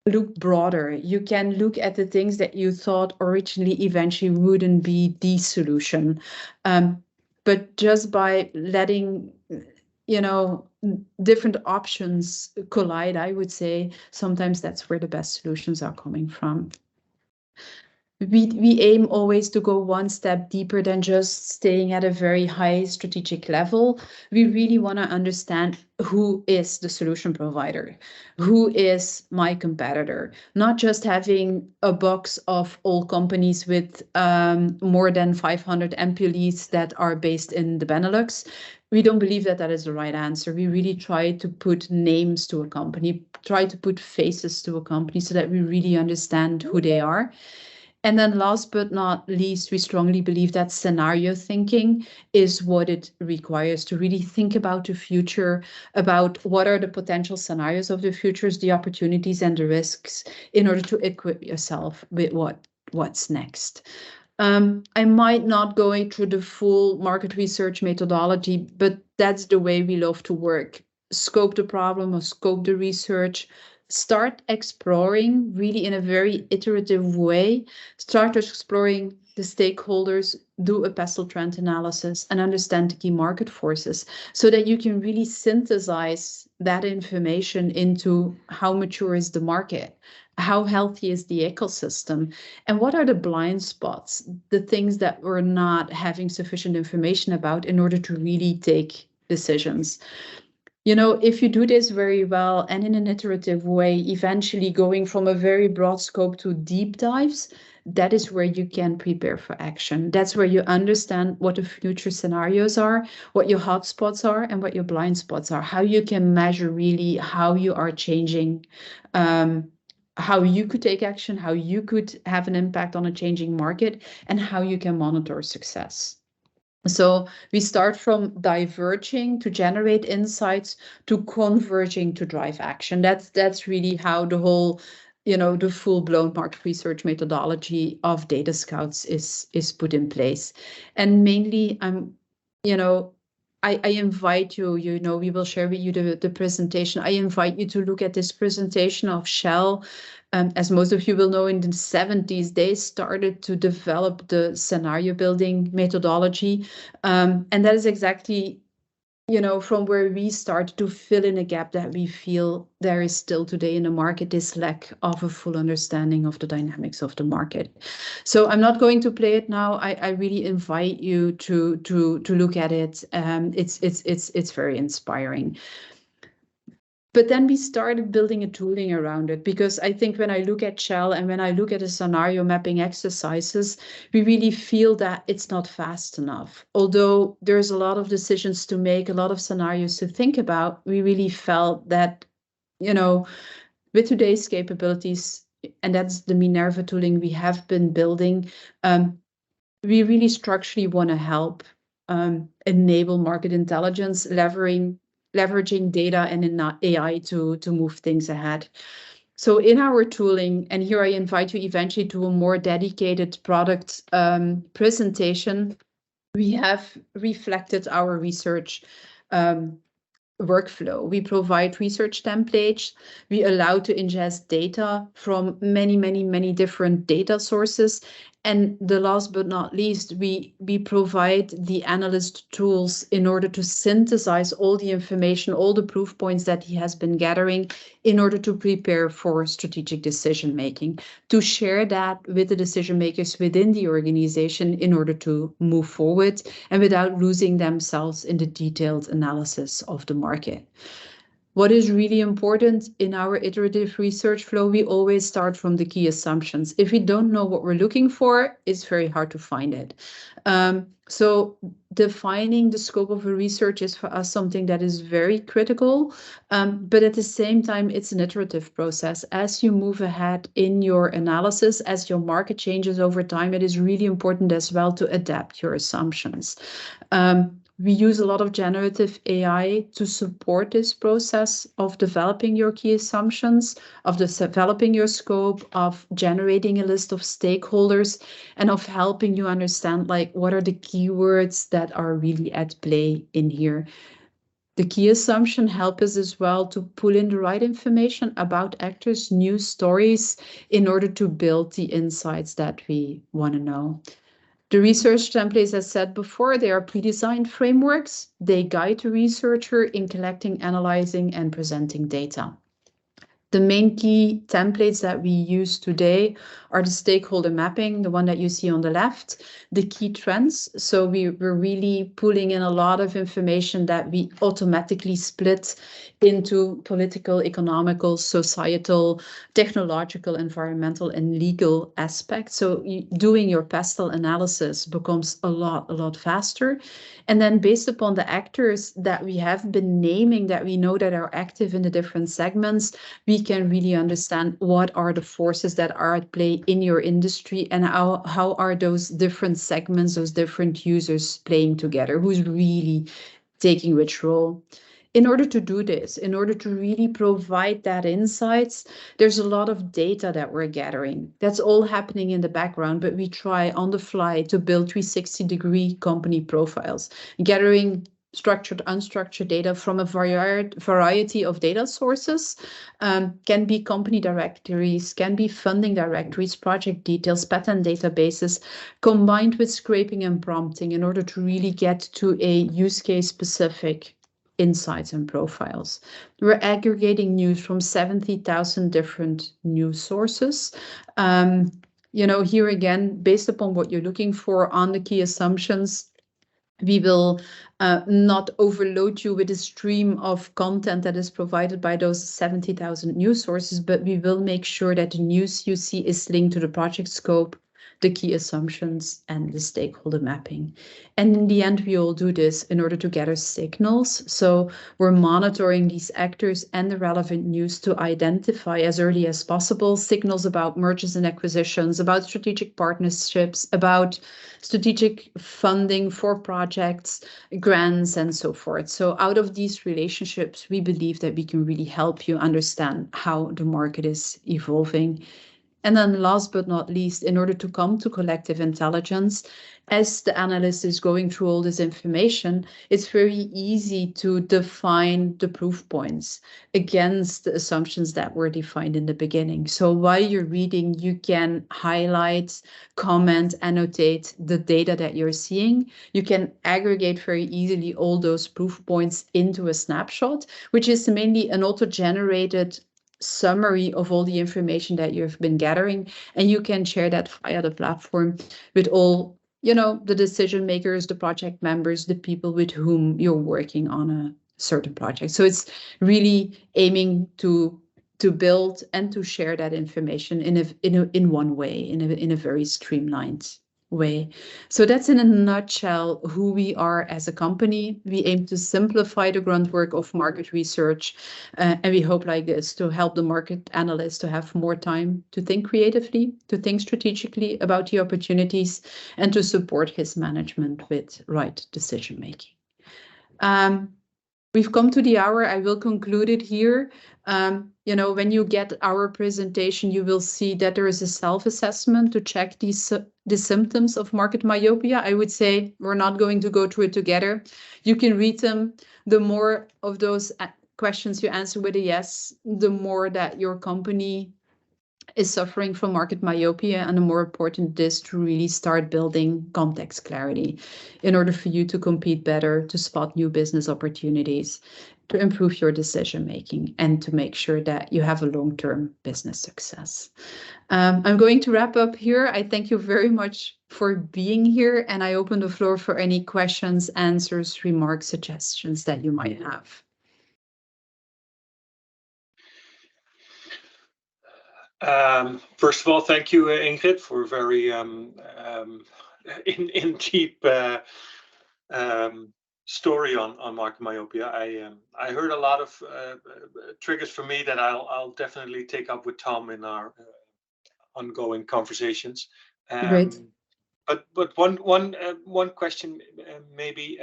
look broader. You can look at the things that you thought originally eventually wouldn't be the solution. But just by letting different options collide, I would say sometimes that's where the best solutions are coming from. We aim always to go one step deeper than just staying at a very high strategic level. We really want to understand who is the solution provider, who is my competitor, not just having a box of all companies with more than 500 employees that are based in the Benelux. We don't believe that is the right answer. We really try to put names to a company, try to put faces to a company so that we really understand who they are. And then last but not least, we strongly believe that scenario thinking is what it requires to really think about the future, about what are the potential scenarios of the futures, the opportunities and the risks, in order to equip yourself with what's next. I might not go through the full market research methodology, but that's the way we love to work. Scope the problem or scope the research, start exploring really in a very iterative way, start exploring the stakeholders, do a pestle trend analysis and understand the key market forces so that you can really synthesize that information into how mature is the market, how healthy is the ecosystem, and what are the blind spots, the things that we're not having sufficient information about in order to really take decisions. You know, if you do this very well and in an iterative way, eventually going from a very broad scope to deep dives, that is where you can prepare for action. That's where you understand what the future scenarios are, what your hotspots are, and what your blind spots are, how you can measure really how you are changing, how you could take action, how you could have an impact on a changing market, and how you can monitor success. So we start from diverging to generate insights to converging to drive action. That's really how the whole, you know, the full-blown market research methodology of DataScouts is put in place. And mainly, I invite you, we will share with you the presentation. I invite you to look at this presentation of Shell. As most of you will know, in the 70s, they started to develop the scenario building methodology. And that is exactly, from where we start to fill in a gap that we feel there is still today in the market, this lack of a full understanding of the dynamics of the market. So I'm not going to play it now. I really invite you to look at it. It's very inspiring. But then we started building a tooling around it, because I think when I look at Shell and when I look at the scenario mapping exercises, we really feel that it's not fast enough. Although there's a lot of decisions to make, a lot of scenarios to think about, we really felt that, with today's capabilities, and that's the Minerva tooling we have been building, we really structurally want to help enable market intelligence, leveraging data and in AI to move things ahead. So in our tooling, and here I invite you eventually to a more dedicated product presentation, we have reflected our research workflow. We provide research templates. We allow to ingest data from many, many, many different data sources. And the last but not least, we provide the analyst tools in order to synthesize all the information, all the proof points that he has been gathering in order to prepare for strategic decision making, to share that with the decision makers within the organization in order to move forward and without losing themselves in the detailed analysis of the market. What is really important in our iterative research flow, we always start from the key assumptions. If we don't know what we're looking for, it's very hard to find it. So defining the scope of a research is for us something that is very critical, but at the same time, it's an iterative process. As you move ahead in your analysis, as your market changes over time, it is really important as well to adapt your assumptions. We use a lot of generative AI to support this process of developing your key assumptions, of developing your scope, of generating a list of stakeholders, and of helping you understand what are the keywords that are really at play in here. The key assumption helps us as well to pull in the right information about actors, news stories, in order to build the insights that we want to know. The research templates, as said before, they are pre-designed frameworks. They guide the researcher in collecting, analyzing, and presenting data. The main key templates that we use today are the stakeholder mapping, the one that you see on the left, the key trends. So we're really pulling in a lot of information that we automatically split into political, economical, societal, technological, environmental, and legal aspects. So doing your pestle analysis becomes a lot faster. And then based upon the actors that we have been naming, that we know that are active in the different segments, we we can really understand what are the forces that are at play in your industry, and how are those different segments, those different users playing together, who's really taking which role. In order to do this, in order to really provide that insights, there's a lot of data that we're gathering. That's all happening in the background, but we try on the fly to build 360-degree company profiles, gathering structured, unstructured data from a variety of data sources. Can be company directories, can be funding directories, project details, patent databases, combined with scraping and prompting in order to really get to a use case specific insights and profiles. We're aggregating news from 70,000 different news sources. Here again, based upon what you're looking for on the key assumptions, we will not overload you with a stream of content that is provided by those 70,000 news sources, but we will make sure that the news you see is linked to the project scope, the key assumptions, and the stakeholder mapping. And in the end, we all do this in order to gather signals. So we're monitoring these actors and the relevant news to identify as early as possible signals about mergers and acquisitions, about strategic partnerships, about strategic funding for projects, grants, and so forth. So out of these relationships, we believe that we can really help you understand how the market is evolving. And then last but not least, in order to come to collective intelligence, as the analyst is going through all this information, it's very easy to define the proof points against the assumptions that were defined in the beginning. So while you're reading, you can highlight, comment, annotate the data that you're seeing. You can aggregate very easily all those proof points into a snapshot, which is mainly an auto-generated summary of all the information that you've been gathering, and you can share that via the platform with all, the decision makers, the project members, the people with whom you're working on a certain project. So it's really aiming to build and to share that information in one way, in a very streamlined way. So that's in a nutshell who we are as a company. We aim to simplify the groundwork of market research, and we hope like this to help the market analyst to have more time to think creatively, to think strategically about the opportunities, and to support his management with right decision making. We've come to the hour. I will conclude it here. When you get our presentation, you will see that there is a self-assessment to check the symptoms of market myopia. I would say we're not going to go through it together. You can read them. The more of those questions you answer with a yes, the more that your company is suffering from market myopia, and the more important it is to really start building context clarity in order for you to compete better, to spot new business opportunities, to improve your decision making, and to make sure that you have a long-term business success. I'm going to wrap up here. I thank you very much for being here, and I open the floor for any questions, answers, remarks, suggestions that you might have. First of all, thank you, Ingrid, for a very in-deep story on market myopia. I heard a lot of triggers for me that I'll definitely take up with Tom in our ongoing conversations. Great. But one question maybe.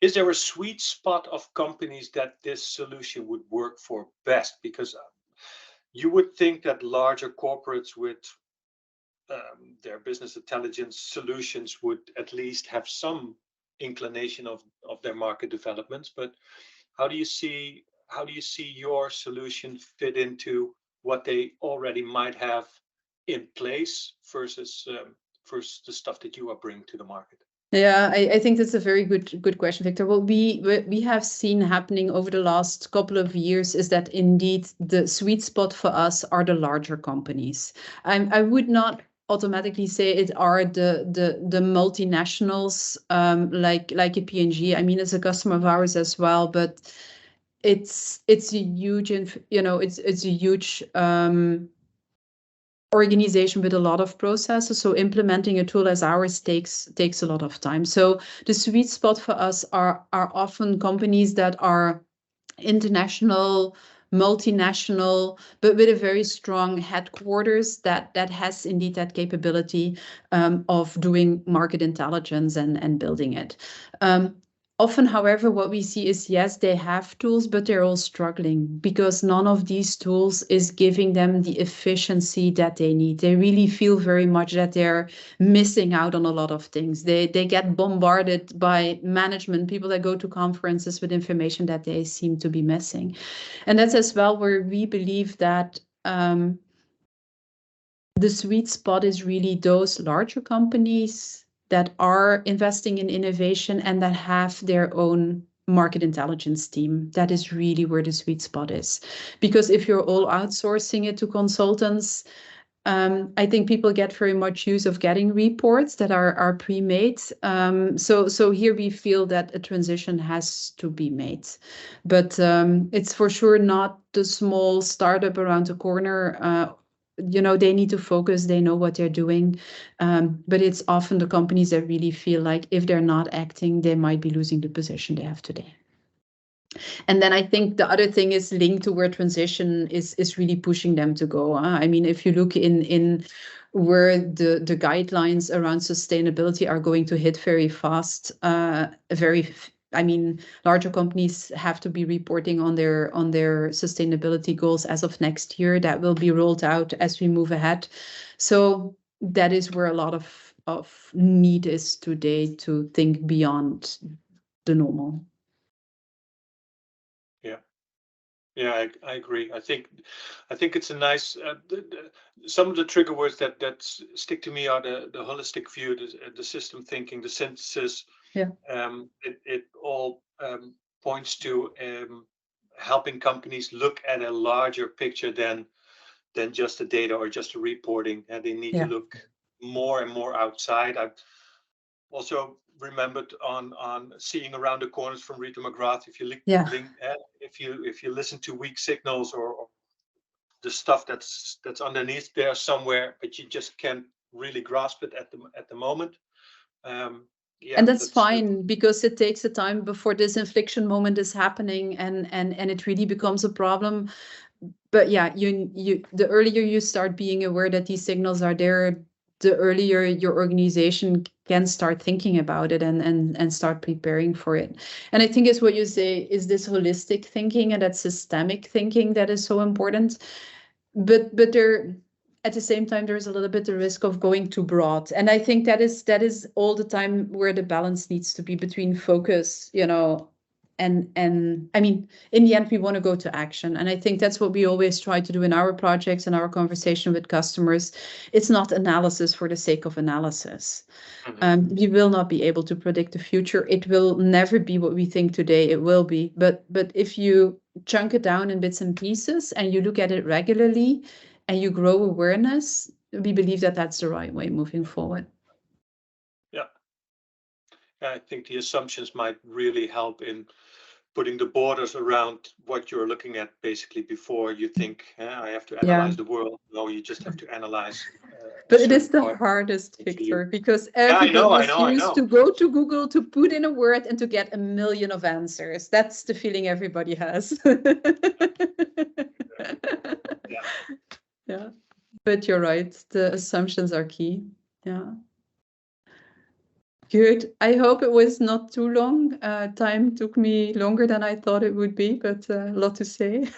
Is there a sweet spot of companies that this solution would work for best? Because you would think that larger corporates with their business intelligence solutions would at least have some inclination of their market developments. But how do you see your solution fit into what they already might have in place versus the stuff that you are bringing to the market? Yeah, I think that's a very good question, Victor. What we have seen happening over the last couple of years is that indeed the sweet spot for us are the larger companies. I would not automatically say it are the multinationals like a P&G. I mean, it's a customer of ours as well, but it's a huge, it's a huge organization with a lot of processes. So implementing a tool as ours takes a lot of time. So the sweet spot for us are often companies that are international, multinational, but with a very strong headquarters that has indeed that capability of doing market intelligence and building it. Often, however, what we see is, yes, they have tools, but they're all struggling because none of these tools is giving them the efficiency that they need. They really feel very much that they're missing out on a lot of things. They get bombarded by management, people that go to conferences with information that they seem to be missing. And that's as well where we believe that the sweet spot is really those larger companies that are investing in innovation and that have their own market intelligence team. That is really where the sweet spot is. Because if you're all outsourcing it to consultants, I think people get very much use of getting reports that are pre-made. So here we feel that a transition has to be made. But it's for sure not the small startup around the corner. They need to focus, they know what they're doing. But it's often the companies that really feel like if they're not acting, they might be losing the position they have today. And then I think the other thing is linked to where transition is really pushing them to go. I mean, if you look in where the guidelines around sustainability are going to hit very fast, larger companies have to be reporting on their sustainability goals as of next year. That will be rolled out as we move ahead. So that is where a lot of need is today to think beyond the normal. Yeah, I agree. I think it's a nice. Some of the trigger words that stick to me are the holistic view, the system thinking, the synthesis. Yeah. It all points to helping companies look at a larger picture than just the data or just the reporting, and they need to look more and more outside. I've also remembered on seeing around the corners from Rita McGrath. If you listen to weak signals or the stuff that's underneath there somewhere, but you just can't really grasp it at the moment. And that's fine, because it takes a time before this inflection moment is happening and it really becomes a problem. But yeah, the earlier you start being aware that these signals are there, the earlier your organization can start thinking about it and start preparing for it. And I think it's what you say is this holistic thinking and that systemic thinking that is so important. But there, at the same time, there's a little bit the risk of going too broad. And I think that is all the time where the balance needs to be between focus, and I mean, in the end, we want to go to action. And I think that's what we always try to do in our projects and our conversation with customers. It's not analysis for the sake of analysis. Mm-hmm. We will not be able to predict the future. It will never be what we think today it will be. But if you chunk it down in bits and pieces and you look at it regularly and you grow awareness, we believe that that's the right way moving forward. Yeah. I think the assumptions might really help in putting the borders around what you're looking at, basically, before you think, I have to analyze the world. No, you just have to analyze. But it is the hardest, Victor, because everybody is used to go to Google to put in a word and to get 1 million of answers. That's the feeling everybody has. Yeah. But you're right. The assumptions are key. Yeah. Good. I hope it was not too long. Time took me longer than I thought it would be, but a lot to say.